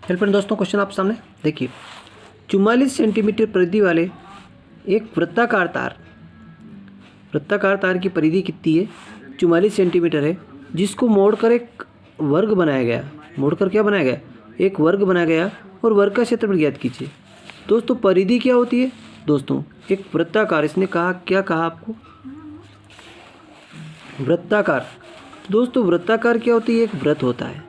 Hello friend दोस्तों, question आप सामने देखिए। 44 सेंटीमीटर परिधि वाले एक वृत्ताकार तार की परिधि कितनी है? 44 सेंटीमीटर है, जिसको मोड़कर एक वर्ग बनाया गया। मोड़कर क्या बनाया गया? एक वर्ग बनाया गया और वर्ग का क्षेत्रफल ज्ञात कीजिए। दोस्तों परिधि क्या होती है? दोस्तों एक वृत्ताकार, इसने कहा क्या कहा आपको? वृत्ताकार। दोस्तों वृत्ताकार क्या होती है? एक वृत्त होता है।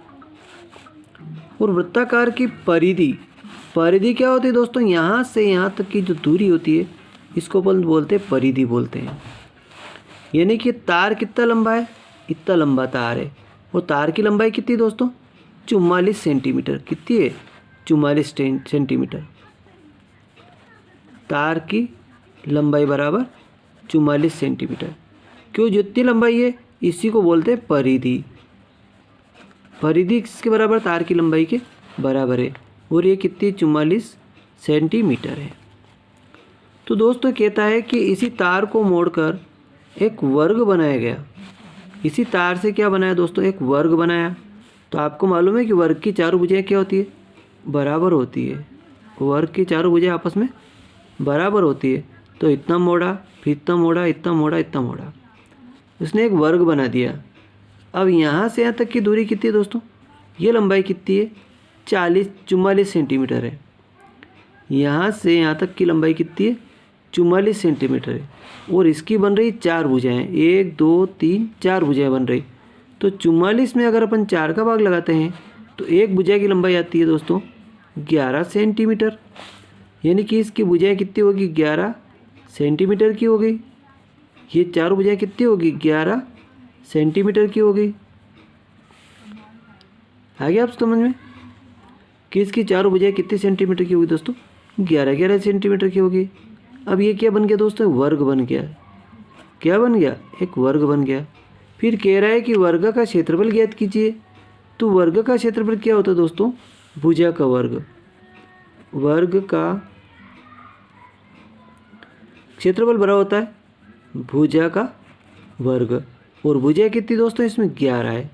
और वृत्ताकार की परिधि क्या होती है दोस्तों? यहाँ से यहाँ तक की जो दूरी होती है इसको बोलते हैं परिधि बोलते हैं। यानी कि तार कितना लंबा है? इतना लंबा तार है। और तार की लंबाई कितनी दोस्तों? 44 सेंटीमीटर। कितनी है? 44 सेंटीमीटर। तार की लंबाई बराबर 44 सेंटीमीटर। क्यों? जितनी लंबाई है इसी को बोलते हैं परिधि। परिधि किसके बराबर? तार की लंबाई के बराबर है। और ये कितनी? 44 सेंटीमीटर है। तो दोस्तों कहता है कि इसी तार को मोड़कर एक वर्ग बनाया गया। इसी तार से क्या बनाया दोस्तों? एक वर्ग बनाया। तो आपको मालूम है कि वर्ग की चारों भुजाएं क्या होती है? बराबर होती है। वर्ग की चारों भुजाएं आपस में बराबर होती है। तो इतना मोड़ा, फिर इतना मोड़ा, इतना मोड़ा, इतना मोड़ा, उसने एक वर्ग बना दिया। अब यहाँ से यहाँ तक की दूरी कितनी है दोस्तों? ये लंबाई कितनी है? 44 सेंटीमीटर है। यहाँ से यहाँ तक की लंबाई कितनी है? 44 सेंटीमीटर है। और इसकी बन रही 4 भुजाएं, 1 2 3 4 भुजाएं बन रही। तो 44 में अगर अपन 4 का भाग लगाते हैं तो एक भुजा की लंबाई आती है दोस्तों 11 सेंटीमीटर। यानी कि इसकी भुजाएं कितनी होगी? 11 सेंटीमीटर की हो गई। ये चारों भुजाएं कितनी होगी? 11 सेंटीमीटर की हो गई। आ गया आप समझ में कि इसकी चारों भुजाएं कितने सेंटीमीटर की होगी दोस्तों? 11 सेंटीमीटर की होगी। अब ये क्या बन गया दोस्तों? वर्ग बन गया। क्या बन गया? एक वर्ग बन गया। फिर कह रहा है कि वर्ग का क्षेत्रफल ज्ञात कीजिए। तो वर्ग का क्षेत्रफल क्या होता है दोस्तों? भुजा का वर्ग। वर्ग का क्षेत्रफल बराबर होता है भुजा का वर्ग। और भुजा कितनी दोस्तों? इसमें 11 है।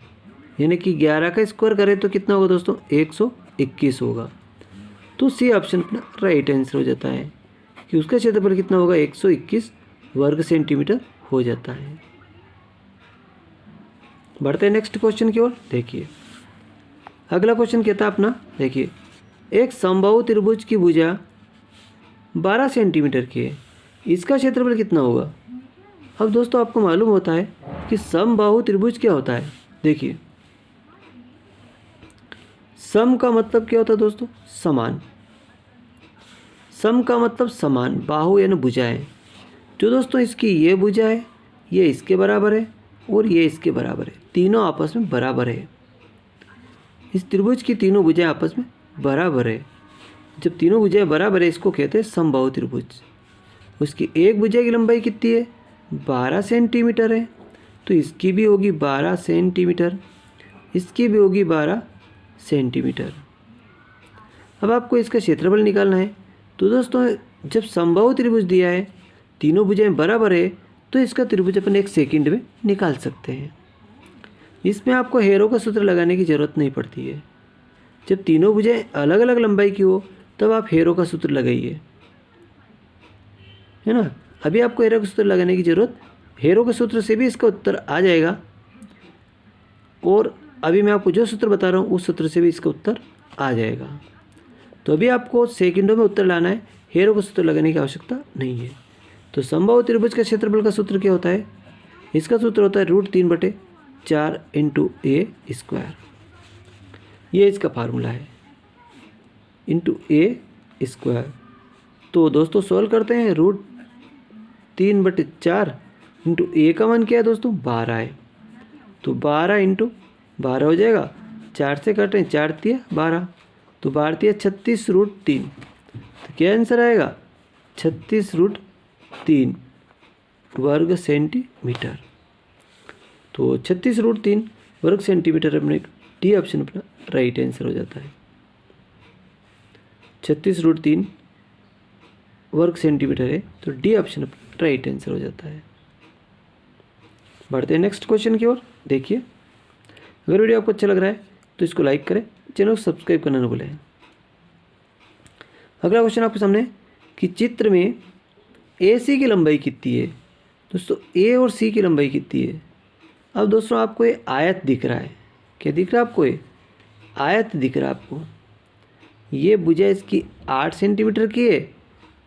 यानी कि 11 का स्क्वायर करें तो कितना होगा दोस्तों? 121 होगा। तो सी ऑप्शन अपना राइट आंसर हो जाता है कि उसका क्षेत्रफल कितना होगा? 121 वर्ग सेंटीमीटर हो जाता है। बढ़ते हैं नेक्स्ट क्वेश्चन की ओर। देखिए अगला क्वेश्चन कहता है अपना, देखिए एक समबाहु त्रिभुज की भुजा 12 सेंटीमीटर की है, इसका क्षेत्रफल कितना होगा? अब दोस्तों आपको मालूम होता है कि समबाहु त्रिभुज क्या होता है। देखिए सम का मतलब क्या होता है दोस्तों? समान। सम का मतलब समान, बाहु यानी भुजाएं। जो दोस्तों इसकी ये भुजा है ये इसके बराबर है और ये इसके बराबर है, तीनों आपस में बराबर है। इस त्रिभुज की तीनों भुजाएं आपस में बराबर है। जब तीनों भुजाएं बराबर है इसको कहते हैं समबाहु त्रिभुज। उसकी एक भुजा की लंबाई कितनी है? 12 सेंटीमीटर है। तो इसकी भी होगी 12 सेंटीमीटर, इसकी भी होगी 12 सेंटीमीटर। अब आपको इसका क्षेत्रफल निकालना है। तो दोस्तों जब समबाहु त्रिभुज दिया है, तीनों भुजाएं बराबर है, तो इसका त्रिभुज अपन 1 सेकंड में निकाल सकते हैं। इसमें आपको हेरो का सूत्र लगाने की ज़रूरत नहीं पड़ती है। जब तीनों भुजाएं अलग अलग लंबाई की हो तब आप हेरो का सूत्र लगाइए, है ना। अभी आपको हेरो का सूत्र लगाने की ज़रूरत, हेरो के सूत्र से भी इसका उत्तर आ जाएगा। और अभी मैं आपको जो सूत्र बता रहा हूँ उस सूत्र से भी इसका उत्तर आ जाएगा। तो अभी आपको सेकंडों में उत्तर लाना है, हेरो का सूत्र लगाने की आवश्यकता नहीं है। तो समबाहु त्रिभुज का क्षेत्रफल का सूत्र क्या होता है? इसका सूत्र होता है √3/4 × a²। ये इसका फार्मूला है, ×a²। तो दोस्तों सॉल्व करते हैं। √3/4 × a का मान क्या है दोस्तों? 12 है। तो 12 × 12 हो जाएगा। 4 से काटें, 4 तिया 12, तो 12 तिया 36√3। तो क्या आंसर आएगा? 36√3 वर्ग सेंटीमीटर। तो 36√3 वर्ग सेंटीमीटर अपने डी ऑप्शन अपना राइट आंसर हो जाता है। 36√3 वर्ग सेंटीमीटर है, तो डी ऑप्शन अपना राइट आंसर हो जाता है। बढ़ते हैं नेक्स्ट क्वेश्चन की ओर। देखिए अगर वीडियो आपको अच्छा लग रहा है तो इसको लाइक करें, चैनल को सब्सक्राइब करना न भूलें। अगला क्वेश्चन आपके सामने कि चित्र में ए सी की लंबाई कितनी है। दोस्तों ए और सी की लंबाई कितनी है। अब दोस्तों आपको ये आयत दिख रहा है, क्या दिख रहा है आपको, ये आयत दिख रहा है आपको। ये भुजा इसकी 8 सेंटीमीटर की है,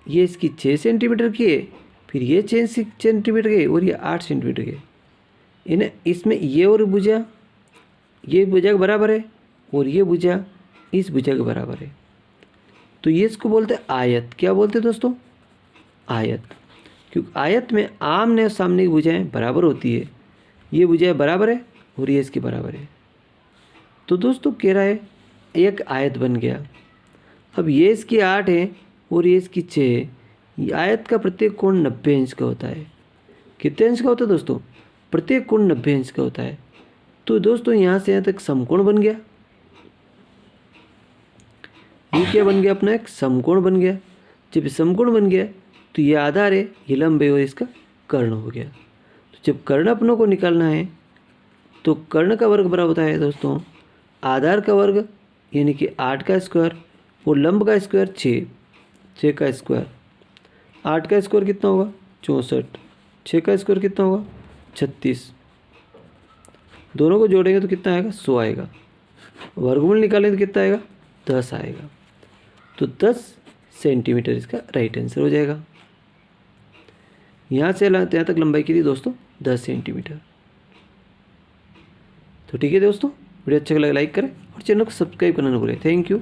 ये इसकी 6 सेंटीमीटर की है, फिर ये 6 सेंटीमीटर की और ये 8 सेंटीमीटर की। इन्हें इसमें ये और भुजा ये भुजा के बराबर है और ये भुजा इस भुजा के बराबर है, तो ये इसको बोलते हैं आयत। क्या बोलते हैं दोस्तों, आयत। क्योंकि आयत में आमने और सामने की भुजाएं बराबर होती है, ये भुजाएं बराबर है और ये इसके बराबर है। तो दोस्तों कह रहा है एक आयत बन गया। अब ये इसकी 8 है और ये इसकी 6 है। ये आयत का प्रत्येक कोण 90 अंश का होता है। कितने अंश का होता है दोस्तों, प्रत्येक कोण 90 अंश का होता है। तो दोस्तों यहाँ से यहाँ तक समकोण बन गया। ये क्या बन गया अपना, एक समकोण बन गया। जब समकोण बन गया तो ये आधार है, ये लंब है और इसका कर्ण हो गया। तो जब कर्ण अपनों को निकालना है तो कर्ण का वर्ग बराबर होता है दोस्तों आधार का वर्ग यानी कि 8 का स्क्वायर और लंब का स्क्वायर 6 का स्क्वायर। 8 का स्क्वायर कितना होगा 64, 6 का स्क्वायर कितना होगा 36। दोनों को जोड़ेंगे तो कितना आएगा 100 आएगा। वर्गमूल निकालेंगे तो कितना आएगा 10 आएगा। तो 10 सेंटीमीटर इसका राइट आंसर हो जाएगा। यहाँ से यहाँ तक लंबाई की थी दोस्तों 10 सेंटीमीटर। तो ठीक है दोस्तों, वीडियो अच्छा लगा लाइक करें और चैनल को सब्सक्राइब करना ना भूलें। Thank you.